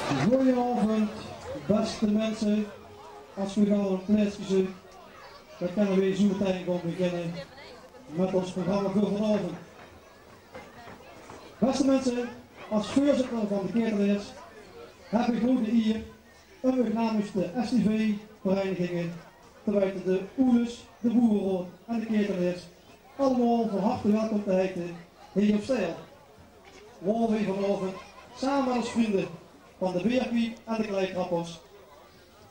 Goedenavond, beste mensen. Als we gaan een plaatsje zoeken, dan kunnen we zo meteen gaan beginnen met ons programma voor vanavond. Beste mensen, als voorzitter van de Keerteleers heb ik grote eer om namens de STV-verenigingen te wijten de Oelus, de Boerenrood en de Keerteleers allemaal van harte welkom te heten hier op Stijl. Waar we vanavond samen als vrienden van de Beerpiep en de Kleitrappers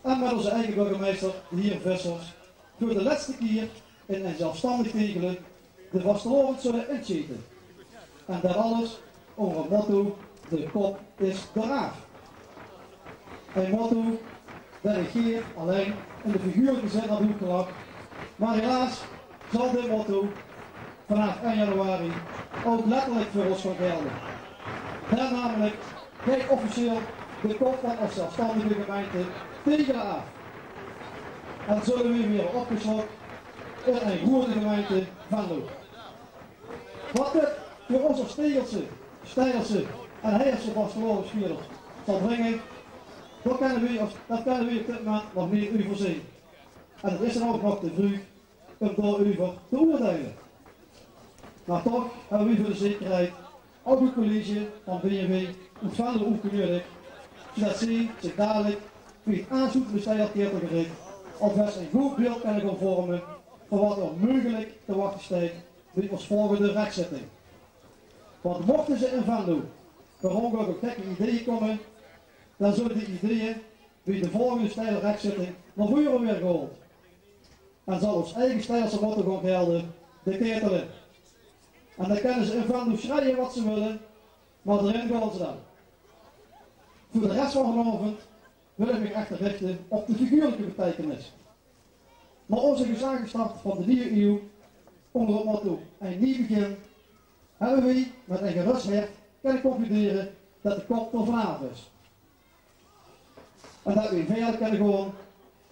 en met onze eigen burgemeester, de heer Vissers, voor de laatste keer in een zelfstandig tegelen de vastelovend zullen inschieten. En dat alles onder het motto, de kop is de raaf. Een motto dat ik hier alleen in de figuurlijke zin had opgelakt, maar helaas zal dit motto vanaf 1 januari ook letterlijk voor ons gaan gelden. Daar namelijk geeft officieel de kop van onze zelfstandige gemeente tegen de af. En zullen we weer opgeslokt in een grote gemeente Venlo. Wat dit voor onze Stijlse en Heerse vastelovende spelers zal brengen, dat kunnen we op dit moment nog niet u voorzien. En het is dan ook nog te vroeg om door u te oordelen. Maar toch hebben we voor de zekerheid ook het college van BMW ontvangen opgenodigd, zodat zij zich dadelijk voor het aanzoekende stijlkeertel gericht alvast een goed beeld kunnen gaan vormen van wat er mogelijk te wachten staat bij ons volgende rechtszitting. Want mochten ze in Venlo per ongeluk op gekke ideeën komen, dan zullen die ideeën bij de volgende stijl rechtszitting naar voren weer gehaald. En zal ons eigen stijlse motto gaan gelden, de keertelen. En dan kunnen ze in Venlo schrijven wat ze willen, maar erin gaan ze dan. Voor de rest van vanavond wil ik me echter richten op de figuurlijke betekenis. Maar onze gezagenstart van de nieuwe eeuw, onder het motto een nieuw begin, hebben wij met een gerust hart kunnen concluderen dat de kop er vanaf is. En dat we verder kunnen gewoon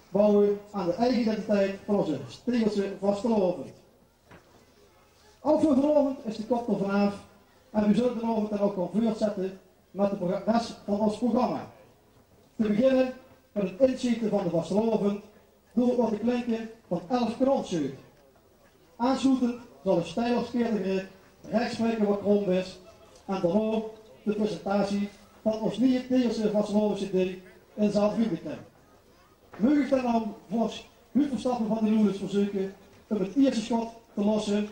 bouwen aan de eigen identiteit van onze Steegelse vastelovend. Ook voor vanavond is de kop er vanaf en we zullen vanavond dan ook gaan voortzetten met de rest van ons programma. Te beginnen met het inschieten van de vastelovend door het laten klinken van 11 kronsjeugd. Aansluitend zal een stijlerskeerdergericht rechtspreken wat rond is en daarna de presentatie van ons nieuwe Steegelse vastelovende CD in Zaalvriendelijk. Mag ik dan volgens het verstappen van de Loeners verzoeken om het eerste schot te lossen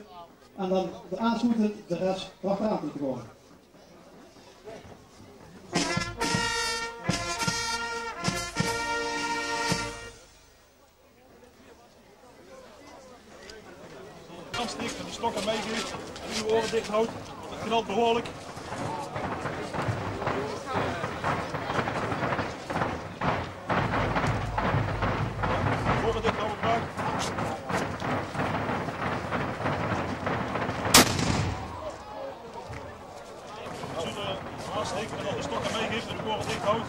en dan de aansluitend de rest achteraan te komen. Aanstikt en de stokken meegeeft en uw oren dicht houdt, dat knalt behoorlijk. Oren dicht houden buik. Als u de aanstikt en dan de stokken meegeeft en uw oren dicht houdt.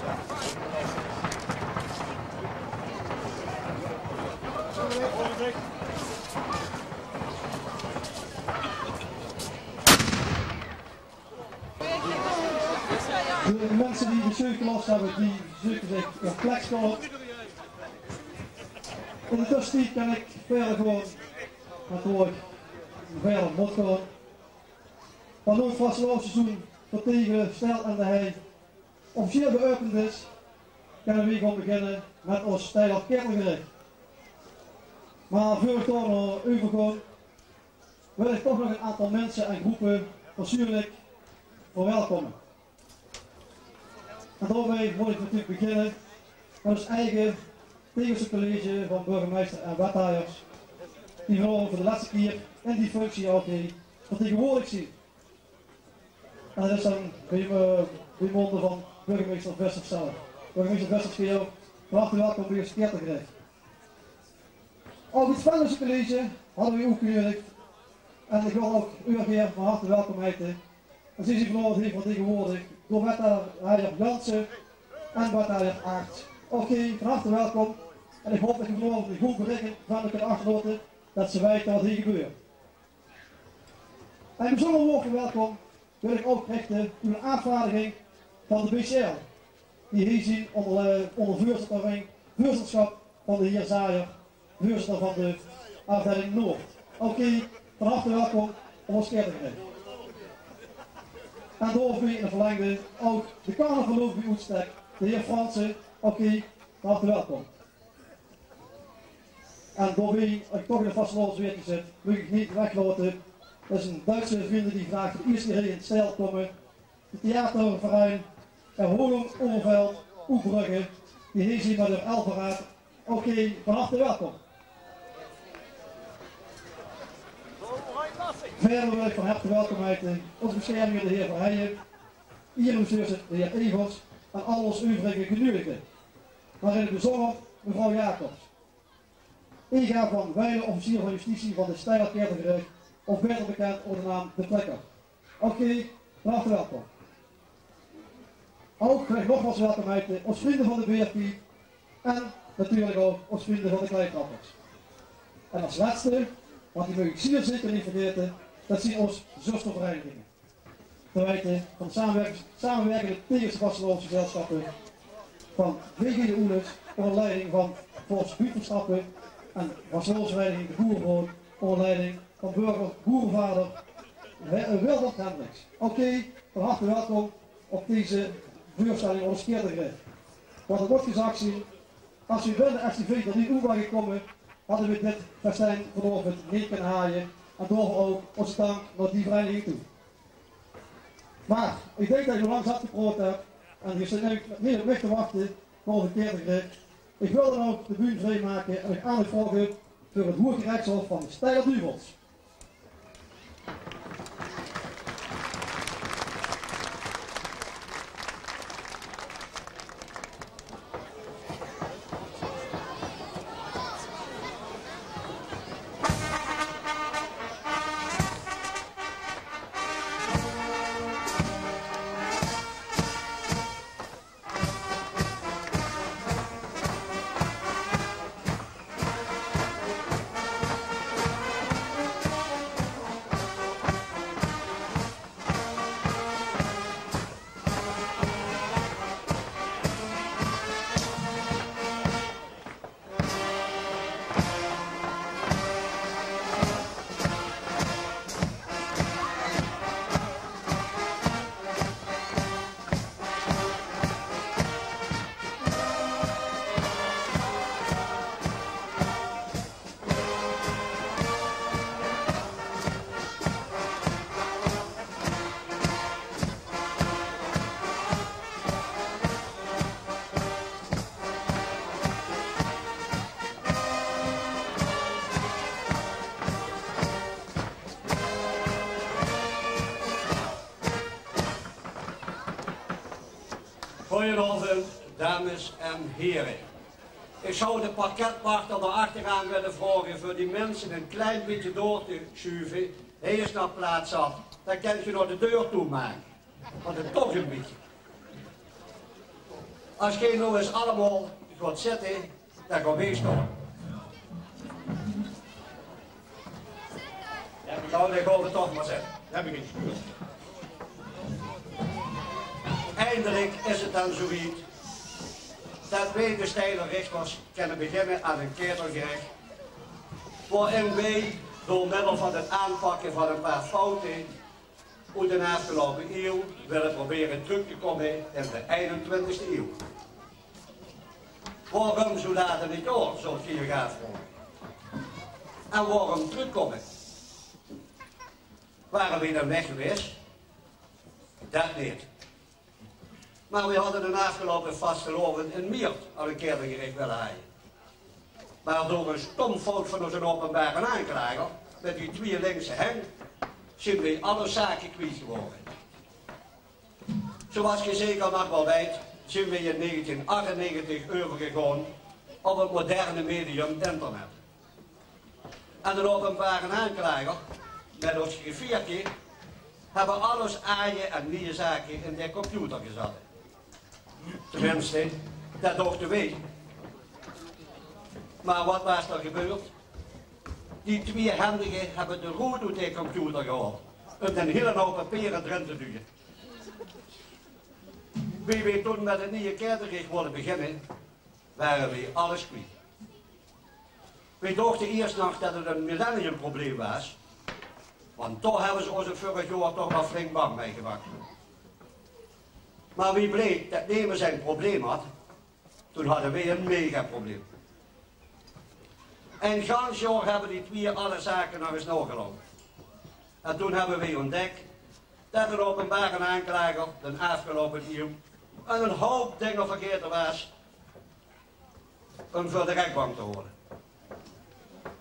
Oren dicht. De mensen die de zeugkelast hebben, die zoeken zich een plekje op. In de tussentijd kan ik verder gewoon met woord verder mot gaan. Waardoor het vastelovenseizoen tot tegen Stijl en de Hei officieel geopend is, kunnen we gewoon beginnen met ons Stijl Keertelgericht. Maar voor ik daar naar overgaan, wil ik toch nog een aantal mensen en groepen persoonlijk verwelkomen. En daarbij moet ik natuurlijk beginnen met ons eigen Steegelse college van burgemeester en wethouders, die vanavond voor de laatste keer in die functie ook vertegenwoordigd zien. En dat is dan bij monden van burgemeester Vissers zelf. Burgemeester Vissers, voor jou van harte welkom bij ons Keertelgericht. Ook het Venlose college hadden we ook genodigd en ik wil ook u weer van harte welkom heten. En ze is vanavond hier vertegenwoordigd door wethouder Jansen en wethouder Aerts. Oké, van harte welkom. En ik hoop dat je vanavond een goed bericht van de kunnen achterlaten dat ze weten wat hier gebeurt. En een bijzonder woord van welkom wil ik ook richten uw aanvaardiging van de BCL. die hier zien onder voorzitterschap van de heer Zaaier, voorzitter van de afdeling Noord. Oké, van harte welkom op ons kerkgericht. En doorvee in de verlengde ook de carnavaloof bij Oetstek, de heer Fransen, oké, van harte welkom. En doorvee, als ik toch in de vastelovensweertje zit, wil ik niet weglaten. Dat is een Duitse vrienden die graag de eerste keer in het stijl komen. De theaterverein, Holum, Overveld, Oebrugge, die hier zien met de Elverraad. Oké, van harte welkom. Verder wil ik van harte welkom heten onze bescherming de heer Verheijen, hier in de heer Evers en al onze overige genuurlijken. Maar in het bijzonder mevrouw Jacobs. Ega van Wijlen, officier van justitie van de Steiler Kerkgericht, of beter bekend onder de naam De Plekker. Oké, van harte welkom. Ook graag nogmaals welkom heten ons vrienden van de BRP en natuurlijk ook ons vrienden van de Kleintrappers. En als laatste, want die moet ik zeer zeker niet vergeten, dat zijn onze zusterverenigingen. Te weten van samenwerkende Tegense vastelovensgezelschappen van WG de Oelens onder leiding van Volks Buurtverstappen en vastelovensvereniging De Boerenbrood onder leiding van boerenvader Wilbert Hendricks. Oké, van harte welkom op deze voorstelling op ons kerkgericht. Want het wordt gezegd zien, als u binnen de STV er niet toe waren gekomen, hadden we dit festijn vanavond niet kunnen haaien en door ook onze dank naar die vereniging toe. Maar ik denk dat je nog lang zat geproot hebt en je zit nu op mij te wachten voor het kerkgericht. Ik wil dan ook de buurt vrijmaken en ik aan het volgen voor het Hooggerechtshof van de Steiler Duvels. Goedenavond, dames en heren. Ik zou de parketwachter erachteraan willen vragen voor die mensen een klein beetje door te schuiven. Hij is naar plaats zat, dan kan je nog de deur toe maken. Want het toch een beetje. Als je nou eens allemaal gaat zitten, dan gaan we staan. Nou, dan gaan we toch maar zitten. Dat heb ik niet gebeurd. Eindelijk is het dan zoiets dat wij de Steiler rechters kunnen beginnen aan een kerkgericht, waarin wij door middel van het aanpakken van een paar fouten uit de afgelopen eeuw willen proberen terug te komen in de 21e eeuw. Waarom zo laat niet door, zoals je je gaat vragen? En waarom terugkomen? Waren we dan weg geweest? Dat niet. Maar we hadden de afgelopen vastgelopen in Miert aan een kerkgericht willen haaien. Maar door een stom fout van onze openbare aanklager, met die twee linkse hen, zijn we alle zaken kwijt geworden. Zoals je zeker nog wel weet, zijn we in 1998 overgegaan op het moderne medium internet. En de openbare aanklager, met ons grifiertje, hebben alles aaien en nieuwe zaken in de computer gezet. Tenminste, dat dachten wij. Maar wat was er gebeurd? Die twee handigen hebben de rood uit de computer gehaald. Om een hele hoop papieren erin te duwen. Wie we toen met een nieuwe kerkgericht wilden beginnen, waren we alles kwijt. We dachten eerst nog dat het een millenniumprobleem was, want toch hebben ze ons het vorig jaar toch wel flink bang meegemaakt. Maar wie bleek dat Nemen zijn probleem had, toen hadden we een megaprobleem. En gans jaar hebben die twee alle zaken nog eens nagelopen. En toen hebben we ontdekt dat de openbare aanklager de afgelopen eeuw een hoop dingen vergeten was om voor de rechtbank te horen.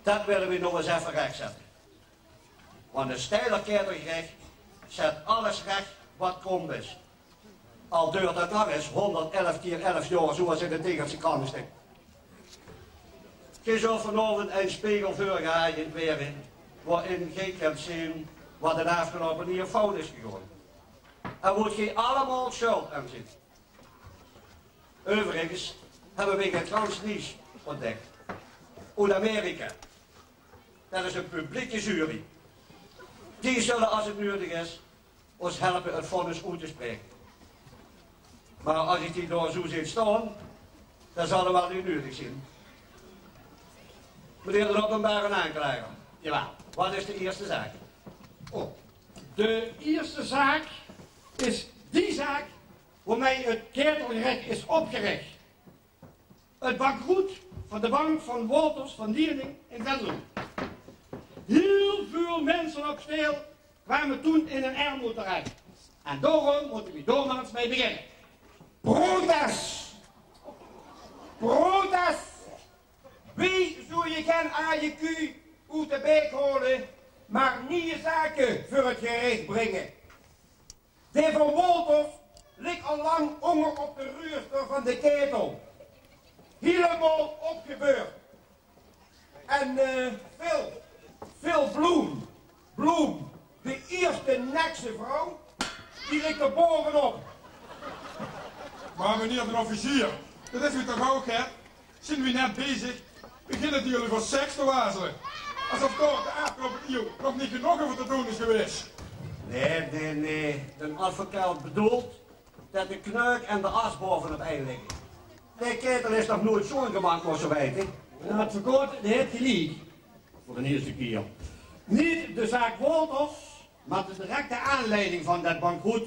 Dat willen we nog eens even rechtzetten. Want een steiler kerkgericht zet alles recht wat krom is. Al duurt het nog eens 111 keer 11 jaar zoals in de Tegerse krant staat. Je zal vanavond een spiegel voorgehaald werden waarin je kunt zien wat de afgelopen jaar fout is gegaan. En moet je allemaal schuld aan zitten. Overigens hebben we het Transnieuws ontdekt. Uit Amerika. Dat is een publieke jury. Die zullen, als het nodig is, ons helpen het vonnis uit te spreken. Maar als ik die door zo ziet staan, dan zal er wel niet nodig zijn. Meneer de openbare aanklager. Jawel, wat is de eerste zaak? Oh, de eerste zaak is die zaak waarmee het kerkgericht is opgericht. Het bankroet van de bank van Wolters van Dierning in Venlo. Heel veel mensen op steel kwamen toen in een armoede terecht. En daarom moeten we doormaals mee beginnen. Protest! Protest! Wie zou je geen AJQ uit de beek holen, maar nieuwe zaken voor het gericht brengen? De van Wolters ligt al lang honger op de ruurster van de ketel. Helemaal opgebeurd. En veel Bloem, de eerste nekse vrouw, die ligt er bovenop. Maar meneer de officier, dat is u toch ook, hè? Zijn we net bezig, beginnen jullie voor seks te wazelen. Alsof toch de afgelopen eeuw nog niet genoeg over te doen is geweest. Nee. De advocaat bedoelt dat de kneuk en de as boven het ei liggen. De ketel is nog nooit zo gemaakt, moest je weten. De advocaat heeft gelijk. Voor de eerste keer. Niet de zaak Wolters, maar de directe aanleiding van dat bankroet.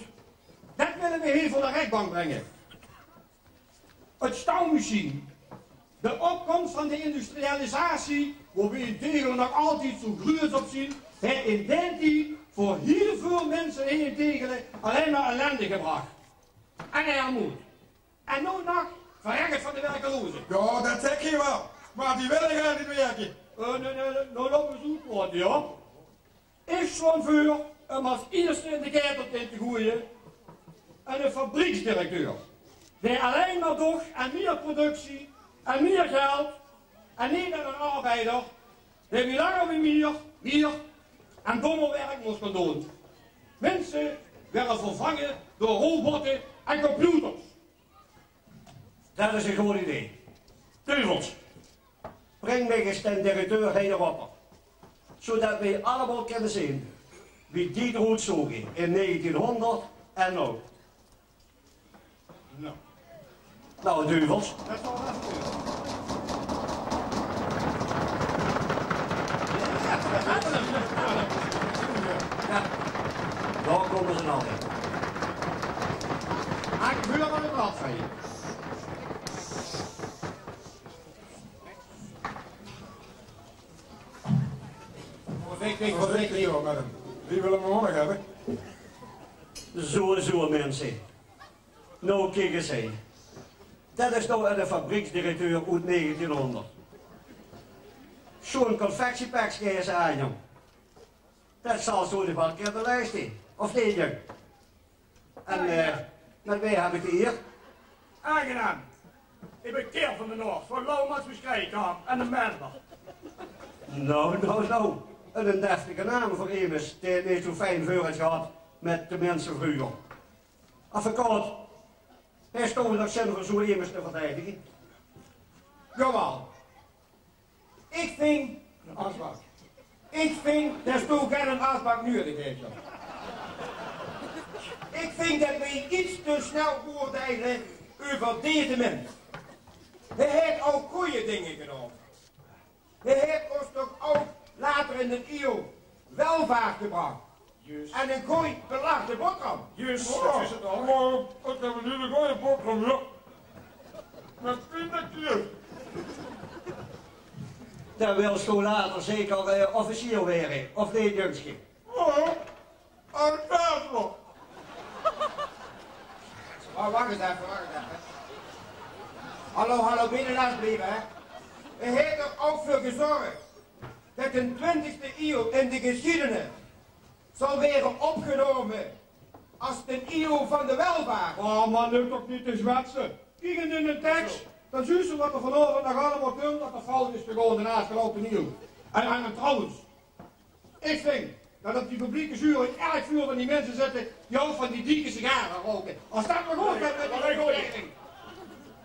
Dat willen we hier voor de rechtbank brengen. Het stouwmachine. De opkomst van de industrialisatie, waar we in Tegelen nog altijd zo gruwelijk op zien, heeft in die voor heel veel mensen in Tegelen alleen maar ellende gebracht. En armoede. En nu nog verrekking van de werkelozen. Ja, dat zeg je wel. Maar die willen gaan niet werken. Nee, nou laten we zoek worden, ja. Ik slaan voor om als eerste in de ketel te gooien en een fabrieksdirecteur. Die alleen maar toch aan meer productie, en meer geld, en niet aan een arbeider, die wie langer wie meer, en dommer werk moest gaan doen. Mensen werden vervangen door robotten en computers. Dat is een goed idee. Teuvels, breng mij eens ten directeur hierop. Zodat wij allemaal kunnen zien wie die eruit zogen in 1900 en nu. Nou, duivels. Dat is wel even. Ja, daar komen ze altijd. Ik wil maar een raad van je. Joh, madam. Wie willen we nog hebben? Zo mensen. Nou, kijk eens heen. Dat is nou een fabrieksdirecteur uit 1900. Zo'n confectiepakje is aan, jong. Dat zal zo wel een keer de lijst in. Of niet, jong? En met wie heb ik het hier? Aangenaam. Ik ben Keer van de Noord, van Lomans Beschrijkam en de Mender. Nou. Een deftige naam voor immers die niet zo fijn voor het gehad met de mensen vroeger. Advocaat, hij stond nog zin voor zo immers te verdedigen. Jawel. Ik vind dat is toch geen een afspraak nodig heeft. Ik ik vind dat wij iets te snel oordelen over deze mens. Hij heeft ook goede dingen gedaan. Hij heeft ons toch ook later in de eeuw welvaart gebracht. Juist. En een gooi belachte boterham. Juist, Oh, dat is het al. oh, wat hebben we nu een mooie boterham, ja. Met pindakaas. Dan wil zo later zeker officier werden, of nee, Jungske? Oh, een kaasblok. Oh, wacht eens even. Hallo, binnen alsjeblieft, hè. Hij heeft er ook voor gezorgd dat de 20e eeuw in de geschiedenis zal worden opgenomen als de eeuw van de welvaart. Oh man, nu toch niet te zwetsen. Kijk in de tekst, dan zie je wat er vanochtend nog allemaal komt, dat er fout is gegaan daarnaast gelopen nieuw. En trouwens, ik vind dat op die publieke jury erg veel van die mensen zitten die ook van die dikke sigaren roken. Als dat maar goed gaat met die regering.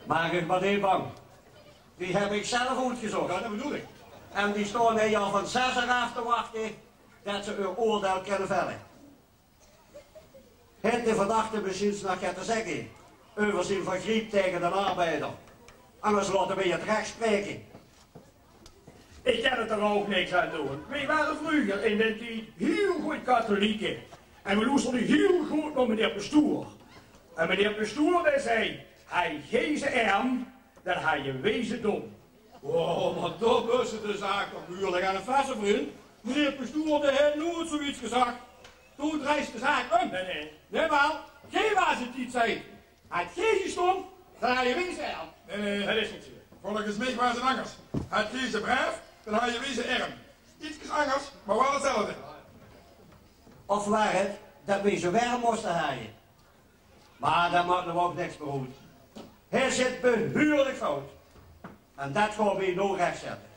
Maar ik ben heel bang. Die heb ik zelf uitgezocht. Ja, dat bedoel ik. En die staan hier al van 6 uur af te wachten dat ze hun oordeel kunnen vellen. Het de verdachte misschien nog te zeggen over zijn vergriep tegen de arbeider. Anders laten we het recht spreken. Ik kan er ook niks aan doen. Wij waren vroeger in de tijd heel goed katholieken. En we luisterden heel goed naar meneer Bestuur. En meneer Bestuur die zei, hij geeft arm, dan hij je wezen dom. Oh, maar dat is de zaak toch huurlijk aan een vaste vriend. Meneer Bestuur, die heeft nooit zoiets gezegd. Toen dreigt de zaak om. Nee. Nee, wel, geen waar ze het iets zei. Het geen stond, dan ga je wezen erm. Nee. Dat is niet zo. Volgens mij waren ze angers. Het geen braaf, dan ga je wezen erm. Iets anders, maar wel hetzelfde. Of waar het dat we zo warm moesten haaien. Maar daar maken we ook niks meer uit. Hij zit behuurlijk fout. En dat gaan we nog rechtzetten.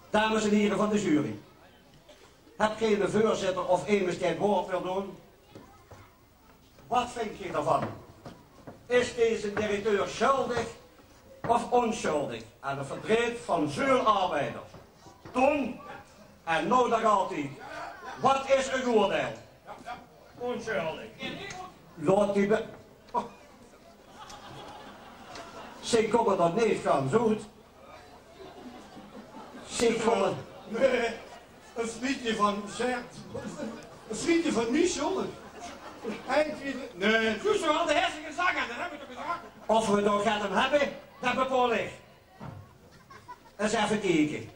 Dames en heren van de jury. Heb geen voorzitter of immers die het woord wil doen? Wat vind je ervan? Is deze directeur schuldig of onschuldig aan de verdriet van veel arbeiders? Toen en nou nog altijd. Wat is een oordeel? Onschuldig. Laat die be... Oh. Ze komen er niet van, zo goed. Ze komen... Nee, een vriendje van Zert. Een vriendje van Michel. Nee, goed zo al de hersenen zakken, dat heb ik toch gezegd. Of we nog gaan hem hebben, dat bepaal ik. Eens even kijken.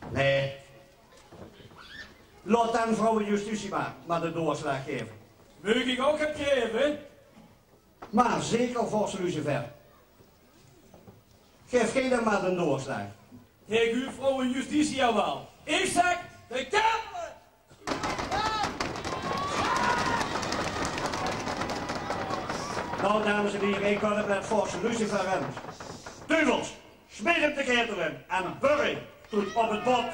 Nee. Laat dan vrouwen justitie maar de doorslag geven. Moet ik ook het geven? Maar zeker voor Lucifer. Geef geen maar de doorslag. Kijk, uw vrouw en justitie al wel. Ik zeg, de Kamer! Nou, dames en heren, ik kan het met forse Lucifer en duivels, smeed hem te ketelen en burry tot op het bot.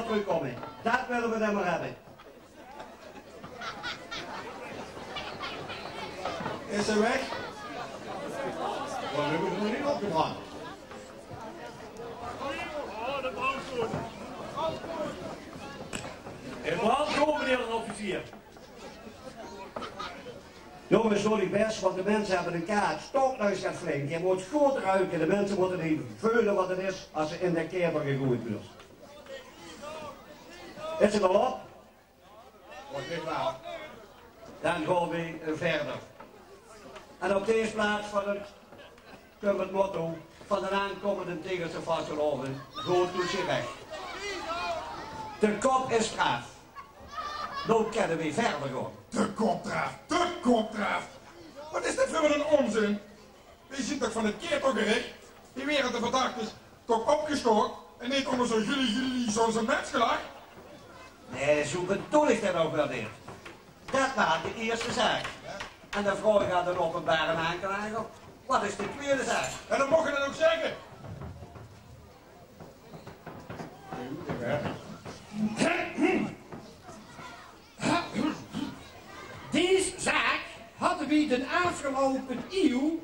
Terugkomen. Dat willen we dan maar hebben. Is hij weg? We hebben hem nog niet opgebracht. Oh, de brandstoot. In brandstoot, meneer de officier. Jongens, sorry best, want de mensen hebben een kaart. Stokneus gaat flink. Je moet goed ruiken. De mensen moeten niet voelen wat het is als ze in de keper gegooid wordt. Is het al op? Wordt niet waar. Dan gaan we verder. En op deze plaats van het motto van de aankomende tegenste vastgeloven, goed doet je recht. De kop is straf. Nu kunnen we verder gaan. De kopdraaf, de kopdraaf. Wat is dit voor een onzin? Je ziet toch van het keertogericht Die werden de verdachten toch opgestoord en niet onder zo'n jullie zo'n mensgelag? Nee, zo bedoel ik dat ook wel niet. Dat was de eerste zaak. En de vrouw gaat een openbare aanklager. Wat is de tweede zaak? En dan mocht je dat ook zeggen. Deze zaak hadden we de afgelopen eeuw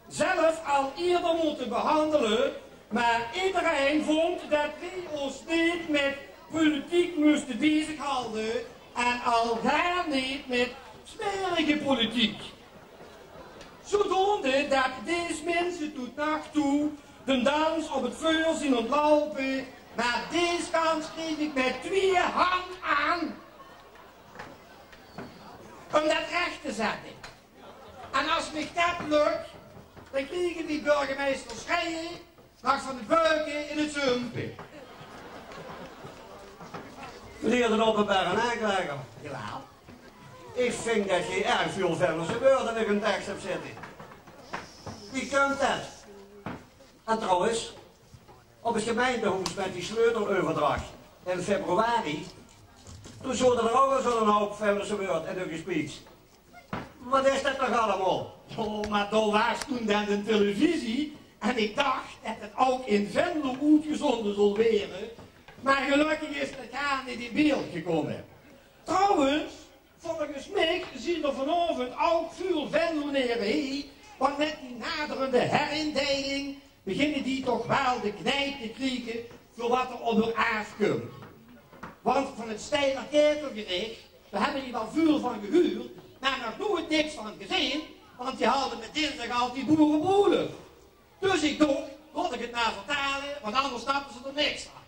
zelf al eerder moeten behandelen, maar iedereen vond dat we ons niet met politiek moesten bezighouden en al daar niet met smerige politiek. Zodoende dat deze mensen tot nacht toe de dans op het vuur zien ontlopen, maar deze kans kreeg ik met 2 handen aan om dat recht te zetten. En als me dat lukt, dan krijgen die burgemeester schreien, mag van de beuken in het zumpen. Meneer de openbare aanklager. Jawel. Ik vind dat je erg veel Venlose woorden in een tekst hebt zitten. Wie kunt dat? En trouwens, op het gemeentehuis met die sleuteloverdracht in februari, toen zouden er ook al zo'n hoop Venlose woorden in de gespeeld. Wat is dat toch allemaal? Oh, maar dat was toen dan de televisie en ik dacht dat het ook in Venlo uitgezonden zou worden. Maar gelukkig is het gaan niet in beeld gekomen. Trouwens, volgens mij zien er vanavond ook veel Venlonaren hier, want met die naderende herindeling beginnen die toch wel de knijp te krieken voor wat er op hun afkomt. Want van het Steiner Ketelgericht, daar hebben die wel veel van gehuurd, maar nog nooit niks van gezien, want die hadden met dinsdag al die boerenbroeder. Dus ik dacht, laat ik het maar vertalen, want anders snappen ze er niks van.